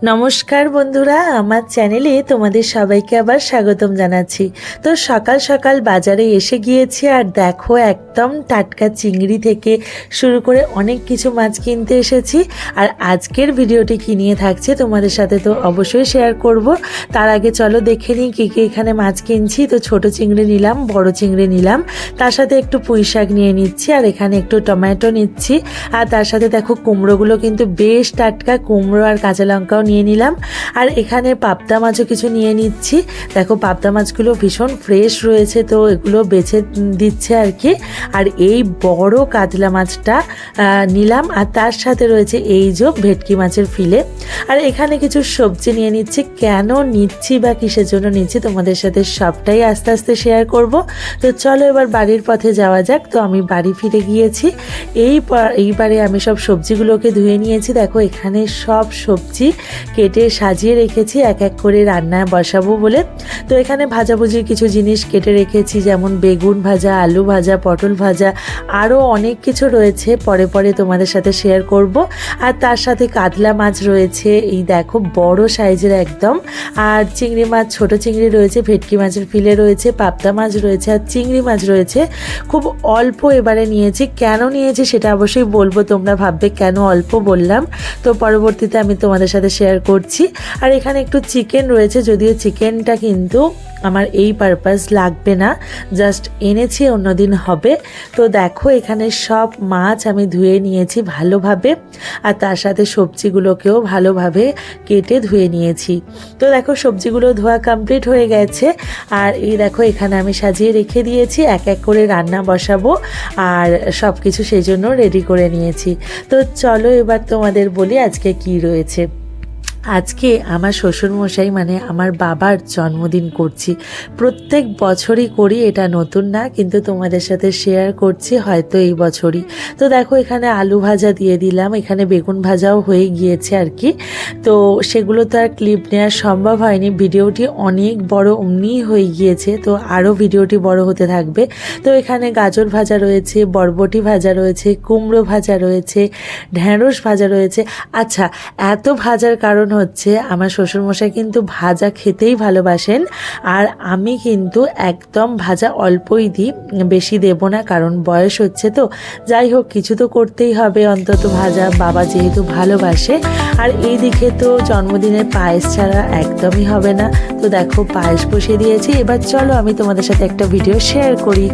নমস্কার বন্ধুরা, আমার চ্যানেলে তোমাদের সবাইকে আবার স্বাগতম জানাচ্ছি। তো সকাল সকাল বাজারে এসে গিয়েছি আর দেখো একদম টাটকা চিংড়ি থেকে শুরু করে অনেক কিছু মাছ কিনতে এসেছি। আর আজকের ভিডিওটি কি নিয়ে থাকছে তোমাদের সাথে তো অবশ্যই শেয়ার করব। তার আগে চলো দেখে নিই কী কী এখানে মাছ কিনছি। তো ছোট চিংড়ি নিলাম, বড় চিংড়ি নিলাম, তার সাথে একটু পুঁই শাক নিয়ে নিচ্ছি আর এখানে একটু টমেটো নিচ্ছি। আর তার সাথে দেখো কুমড়োগুলো কিন্তু বেশ টাটকা, কুমড়ো আর কাঁচা লঙ্কাও নিয়ে নিলাম। আর এখানে পাবদা মাছও কিছু নিয়ে নিচ্ছি। দেখো পাবদা মাছগুলো ভীষণ ফ্রেশ রয়েছে, তো এগুলো বেছে দিচ্ছে আর কি। আর এই বড় কাতলা মাছটা নিলাম, আর তার সাথে রয়েছে এই যে ভেটকি মাছের ফিলে। আর এখানে কিছু সবজি নিয়ে নিচ্ছি। কেন নিচ্ছি বা কিসের জন্য নিচ্ছি তোমাদের সাথে সবটাই আস্তে আস্তে শেয়ার করব। তো চলো এবার বাড়ির পথে যাওয়া যাক। তো আমি বাড়ি ফিরে গিয়েছি। এইবারে আমি সব সবজিগুলোকে ধুয়ে নিয়েছি। দেখো এখানে সব সবজি কেটে সাজিয়ে রেখেছি এক এক করে রান্নায় বসাবো বলে। তো এখানে ভাজাভুজির কিছু জিনিস কেটে রেখেছি, যেমন বেগুন ভাজা, আলু ভাজা, পটল ভাজা, আরও অনেক কিছু রয়েছে, পরে পরে তোমাদের সাথে শেয়ার করব। আর তার সাথে কাতলা মাছ রয়েছে, এই দেখো বড় সাইজের একদম। আর চিংড়ি মাছ, ছোট চিংড়ি রয়েছে, ভেটকি মাছের ফিলে রয়েছে, পাবদা মাছ রয়েছে, আর চিংড়ি মাছ রয়েছে। খুব অল্প এবারে নিয়েছি। কেন নিয়েছি সেটা অবশ্যই বলবো, তোমরা ভাববে কেন অল্প বললাম। তো পরবর্তীতে আমি তোমাদের সাথে শেয়ার করছি। আর এখানে একটু চিকেন রয়েছে, যদিও চিকেনটা কিন্তু আমার এই পারপাস লাগবে না, জাস্ট এনেছি, অন্যদিন হবে। তো দেখো এখানে সব মাছ আমি ধুয়ে নিয়েছি ভালোভাবে, আর তার সাথে সবজিগুলোকেও ভালোভাবে কেটে ধুয়ে নিয়েছি। তো দেখো সবজিগুলো ধোয়া কমপ্লিট হয়ে গেছে। আর এই দেখো এখানে আমি সাজিয়ে রেখে দিয়েছি, এক এক করে রান্না বসাবো আর সব কিছু সেই জন্য রেডি করে নিয়েছি। তো চলো এবার তোমাদের বলি আজকে কি রয়েছে। আজকে আমার শ্বশুরমশাই মানে আমার বাবার জন্মদিন করছি। প্রত্যেক বছরই করি, এটা নতুন না, কিন্তু তোমাদের সাথে শেয়ার করছি হয়তো এই বছরই। তো দেখো এখানে আলু ভাজা দিয়ে দিলাম, এখানে বেগুন ভাজাও হয়ে গিয়েছে আর কি। তো সেগুলো তো আর ক্লিপ নেওয়া সম্ভব হয়নি, ভিডিওটি অনেক বড় অমনিই হয়ে গিয়েছে, তো আরও ভিডিওটি বড় হতে থাকবে। তো এখানে গাজর ভাজা রয়েছে, বরবটি ভাজা রয়েছে, কুমড়ো ভাজা রয়েছে, ঢ্যাঁড়স ভাজা রয়েছে। আচ্ছা, এত ভাজার কারণ হচ্ছে আমার শ্বশুরমশাই কিন্তু ভাজা খেতেই ভালোবাসেন, আর আমি কিন্তু একদম ভাজা অল্পই দিই, বেশি দেব না, কারণ বয়স হচ্ছে। তো যাই হোক, কিছু তো করতেই হবে অন্তত ভাজা, বাবা যেহেতু ভালোবাসে। আর এই দিকে তো জন্মদিনের পায়েস ছাড়া একদমই হবে না। তো দেখো পায়েস বসিয়ে দিয়েছি। এবার চলো আমি তোমাদের সাথে একটা ভিডিও শেয়ার করি।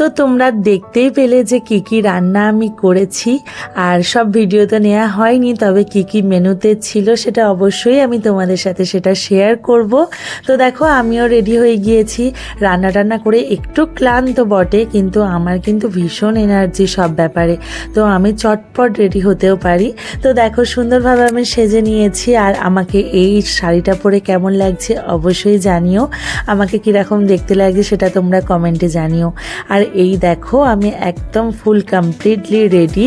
তো তোমরা দেখতেই পেলে যে কি কি রান্না আমি করেছি, আর সব ভিডিও তো নেওয়া হয়নি, তবে কি কি মেনুতে ছিল সেটা অবশ্যই আমি তোমাদের সাথে সেটা শেয়ার করব। তো দেখো আমিও রেডি হয়ে গিয়েছি, রান্না টান্না করে একটু ক্লান্ত বটে, কিন্তু আমার কিন্তু ভীষণ এনার্জি সব ব্যাপারে, তো আমি চটপট রেডি হতেও পারি। তো দেখো সুন্দরভাবে আমি সেজে নিয়েছি, আর আমাকে এই শাড়িটা পরে কেমন লাগছে অবশ্যই জানিও, আমাকে কীরকম দেখতে লাগছে সেটা তোমরা কমেন্টে জানিও। আর এই দেখো আমি একদম ফুল কমপ্লিটলি রেডি।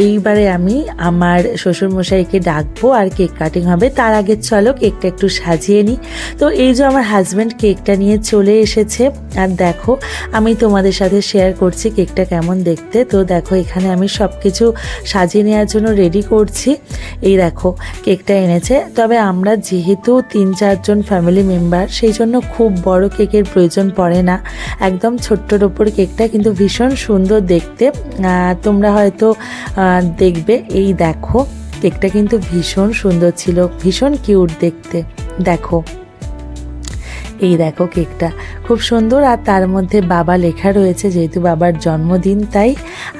এইবারে আমি আমার শ্বশুরমশাইকে ডাকবো আর কেক কাটিং হবে। তার আগে চলো কেকটা একটু সাজিয়ে নিই। তো এই যে আমার হাজব্যান্ড কেকটা নিয়ে চলে এসেছে, আর দেখো আমি তোমাদের সাথে শেয়ার করছি কেকটা কেমন দেখতে। তো দেখো এখানে আমি সব কিছু সাজিয়ে নেওয়ার জন্য রেডি করছি। এই দেখো কেকটা এনেছে, তবে আমরা যেহেতু 3-4 জন ফ্যামিলি মেম্বার, সেই জন্য খুব বড় কেকের প্রয়োজন পড়ে না, একদম ছোট্টর ওপর কেকটা, কিন্তু ভীষণ সুন্দর দেখতে। তোমরা হয়তো দেখবে। এই দেখো কেকটা কিন্তু ভীষণ সুন্দর ছিল, ভীষণ কিউট দেখতে। দেখো এই দেখো কেকটা খুব সুন্দর, আর তার মধ্যে বাবা লেখা রয়েছে, যেহেতু বাবার জন্মদিন তাই।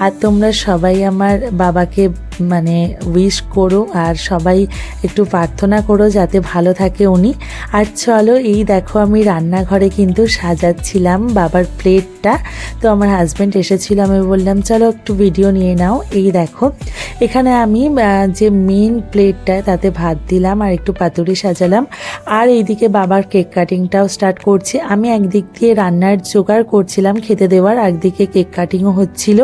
আর তোমরা সবাই আমার বাবাকে মানে উইশ করো, আর সবাই একটু প্রার্থনা করো যাতে ভালো থাকে উনি। আর চলো এই দেখো আমি রান্নাঘরে কিন্তু সাজাচ্ছিলাম বাবার প্লেটটা। তো আমার হাজব্যান্ড এসেছিল, আমি বললাম চলো একটু ভিডিও নিয়ে নাও। এই দেখো এখানে আমি যে মেন প্লেটটা তাতে ভাত দিলাম আর একটু পাতুরি সাজালাম, আর এইদিকে বাবার কেক কাটিংটাও স্টার্ট করছি। আমি একদিক দিয়ে রান্নার জোগাড় করছিলাম খেতে দেওয়ার, একদিকে কেক কাটিংও হচ্ছিল,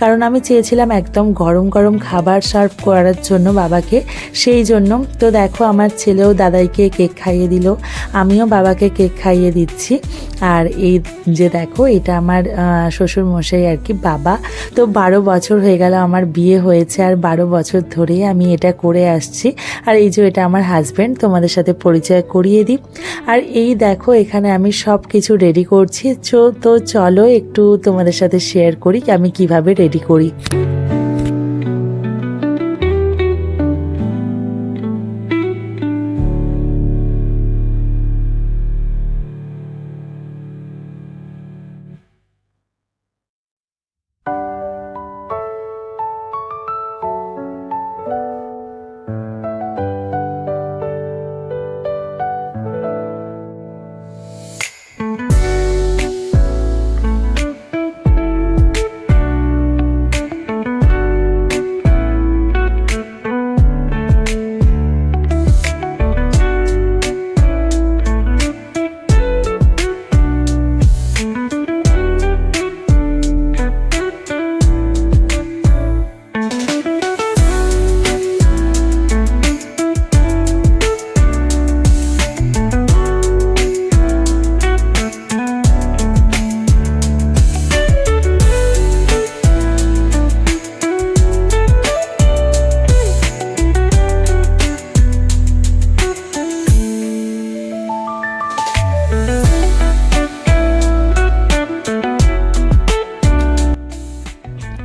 কারণ আমি চেয়েছিলাম একদম গরম গরম খাবার সার্ভ করার জন্য বাবাকে, সেই জন্য। তো দেখো আমার ছেলেও দাদাইকে কেক খাইয়ে দিল, আমিও বাবাকে কেক খাইয়ে দিচ্ছি। আর এই যে দেখো এটা আমার শ্বশুর মশাই আর কি বাবা। তো 12 বছর হয়ে গেল আমার বিয়ে হয়েছে, আর 12 বছর ধরেই আমি এটা করে আসছি। আর এই যে এটা আমার হাজব্যান্ড, তোমাদের সাথে পরিচয় করিয়ে দিই। আর এই দেখো এখানে আমি সব কিছু রেডি করছি। তো চলো একটু তোমাদের সাথে শেয়ার করি আমি কিভাবে রেডি করি।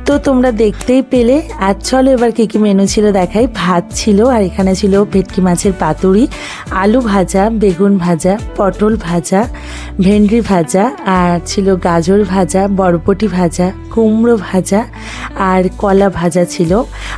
তো তোমরা দেখতেই পেলে। আর চলো এবার কী কী মেনু ছিল দেখাই। ভাত ছিল, আর এখানে ছিল ভেটকি মাছের পাতুরি, আলু ভাজা, বেগুন ভাজা, পটল ভাজা, ভেন্ডি ভাজা, আর ছিল গাজর ভাজা, বরবটি ভাজা, কুমড়ো ভাজা, আর কলা ভাজা ছিল।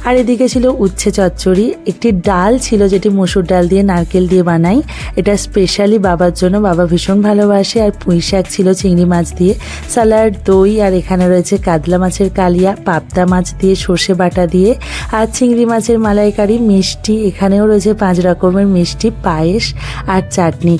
আর এদিকে ছিল উচ্ছে চচ্চড়ি, একটি ডাল ছিল যেটি মসুর ডাল দিয়ে নারকেল দিয়ে বানাই, এটা স্পেশালি বাবার জন্য, বাবা ভীষণ ভালোবাসে। আর পুঁই শাক ছিল চিংড়ি মাছ দিয়ে, স্যালাড, দই, আর এখানে রয়েছে কাতলা মাছের কালিয়া, পাবদা মাছ দিয়ে সর্ষে বাটা দিয়ে, আর চিংড়ি মাছের মালাইকারি, মিষ্টি, এখানেও রয়েছে 5 রকমের মিষ্টি, পায়েস আর চাটনি।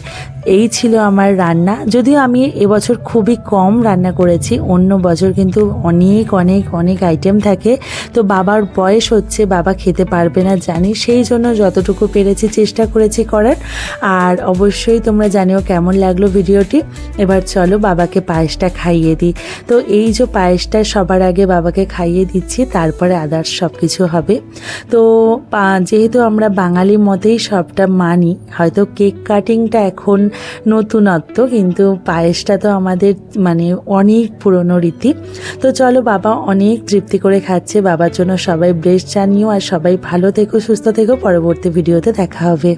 এই ছিল আমার রান্না। যদিও আমি এবছর খুবই কম রান্না করেছি, অন্য বছর কিন্তু অনেক অনেক অনেক আইটেম থাকে। তো বাবার বয়স হচ্ছে, বাবা খেতে পারবে না জানি, সেই জন্য যতটুকু পেরেছি চেষ্টা করেছি করার। আর অবশ্যই তোমরা জানিও কেমন লাগলো ভিডিওটি। এবার চলো বাবাকে পায়েসটা খাইয়ে দিই। তো এই যে পায়েসটা সবার আগে বাবাকে খাইয়ে দিচ্ছি, তারপরে আদার্স সব কিছু হবে। তো যেহেতু আমরা বাঙালি মতেই সবটা মানি, হয়তো কেক কাটিংটা এখন নতুনত্ব, কিন্তু পায়েসটা তো আমাদের মানে অনেক পুরনো রীতি। তো চলো বাবা অনেক তৃপ্তি করে খাচ্ছে, বাবার জন্য সবাই ব্লেস জানিও, আর সবাই ভালো থেকো, সুস্থ থেকো। পরবর্তী ভিডিওতে দেখা হবে।